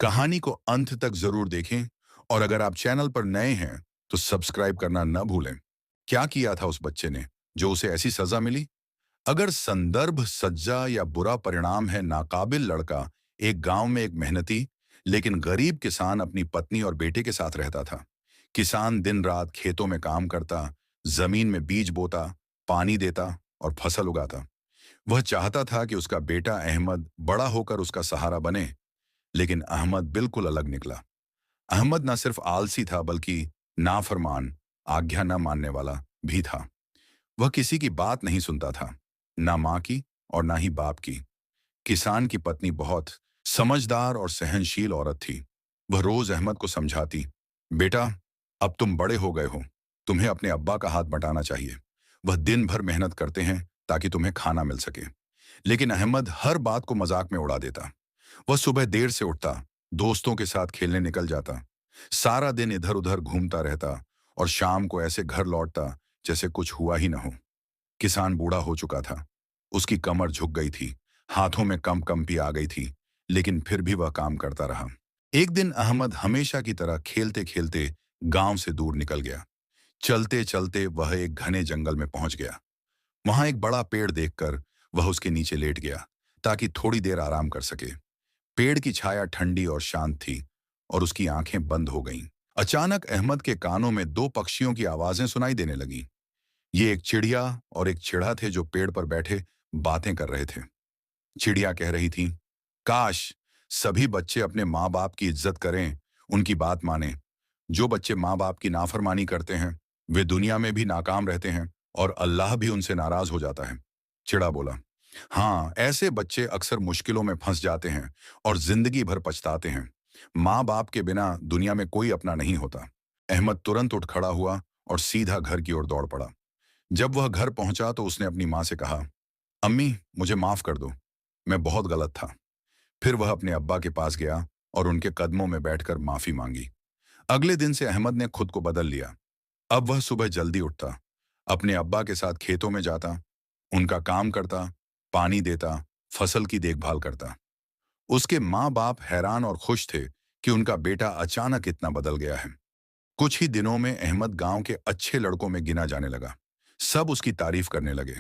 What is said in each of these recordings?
कहानी को अंत तक जरूर देखें और अगर आप चैनल पर नए हैं तो सब्सक्राइब करना न भूलें। क्या किया था उस बच्चे ने जो उसे ऐसी सजा मिली? अगर संदर्भ सज्जा या बुरा परिणाम है, नाकाबिल लड़का एक गांव में एक मेहनती लेकिन गरीब किसान अपनी पत्नी और बेटे के साथ रहता था। किसान दिन रात खेतों में काम करता, जमीन में बीज बोता, पानी देता और फसल उगाता। वह चाहता था कि उसका बेटा अहमद बड़ा होकर उसका सहारा बने, लेकिन अहमद बिल्कुल अलग निकला। अहमद न सिर्फ आलसी था बल्कि नाफरमान, आज्ञा न मानने वाला भी था। वह किसी की बात नहीं सुनता था, ना माँ की और ना ही बाप की। किसान की पत्नी बहुत समझदार और सहनशील औरत थी। वह रोज अहमद को समझाती, बेटा, अब तुम बड़े हो गए हो, तुम्हें अपने अब्बा का हाथ बटाना चाहिए। वह दिन भर मेहनत करते हैं ताकि तुम्हें खाना मिल सके। लेकिन अहमद हर बात को मजाक में उड़ा देता। वह सुबह देर से उठता, दोस्तों के साथ खेलने निकल जाता, सारा दिन इधर उधर घूमता रहता और शाम को ऐसे घर लौटता जैसे कुछ हुआ ही न हो। किसान बूढ़ा हो चुका था, उसकी कमर झुक गई थी, हाथों में कंपी आ गई थी, लेकिन फिर भी वह काम करता रहा। एक दिन अहमद हमेशा की तरह खेलते खेलते गांव से दूर निकल गया। चलते चलते वह एक घने जंगल में पहुंच गया। वहां एक बड़ा पेड़ देखकर वह उसके नीचे लेट गया ताकि थोड़ी देर आराम कर सके। पेड़ की छाया ठंडी और शांत थी और उसकी आंखें बंद हो गईं। अचानक अहमद के कानों में दो पक्षियों की आवाजें सुनाई देने लगीं। ये एक चिड़िया और एक चिड़ा थे जो पेड़ पर बैठे बातें कर रहे थे। चिड़िया कह रही थी, काश सभी बच्चे अपने माँ बाप की इज्जत करें, उनकी बात मानें। जो बच्चे माँ बाप की नाफरमानी करते हैं वे दुनिया में भी नाकाम रहते हैं और अल्लाह भी उनसे नाराज हो जाता है। चिड़ा बोला, हाँ, ऐसे बच्चे अक्सर मुश्किलों में फंस जाते हैं और जिंदगी भर पछताते हैं। माँ बाप के बिना दुनिया में कोई अपना नहीं होता। अहमद तुरंत उठ खड़ा हुआ और सीधा घर की ओर दौड़ पड़ा। जब वह घर पहुंचा तो उसने अपनी माँ से कहा, अम्मी, मुझे माफ कर दो, मैं बहुत गलत था। फिर वह अपने अब्बा के पास गया और उनके कदमों में बैठकर माफी मांगी। अगले दिन से अहमद ने खुद को बदल लिया। अब वह सुबह जल्दी उठता, अपने अब्बा के साथ खेतों में जाता, उनका काम करता, पानी देता, फसल की देखभाल करता। उसके माँ बाप हैरान और खुश थे कि उनका बेटा अचानक इतना बदल गया है। कुछ ही दिनों में अहमद गांव के अच्छे लड़कों में गिना जाने लगा। सब उसकी तारीफ करने लगे।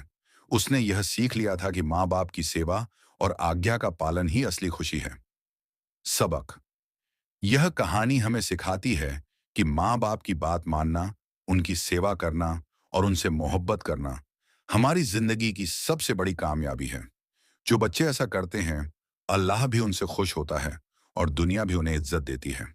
उसने यह सीख लिया था कि माँ बाप की सेवा और आज्ञा का पालन ही असली खुशी है। सबक: यह कहानी हमें सिखाती है कि माँ बाप की बात मानना, उनकी सेवा करना और उनसे मोहब्बत करना हमारी जिंदगी की सबसे बड़ी कामयाबी है। जो बच्चे ऐसा करते हैं, अल्लाह भी उनसे खुश होता है और दुनिया भी उन्हें इज्जत देती है।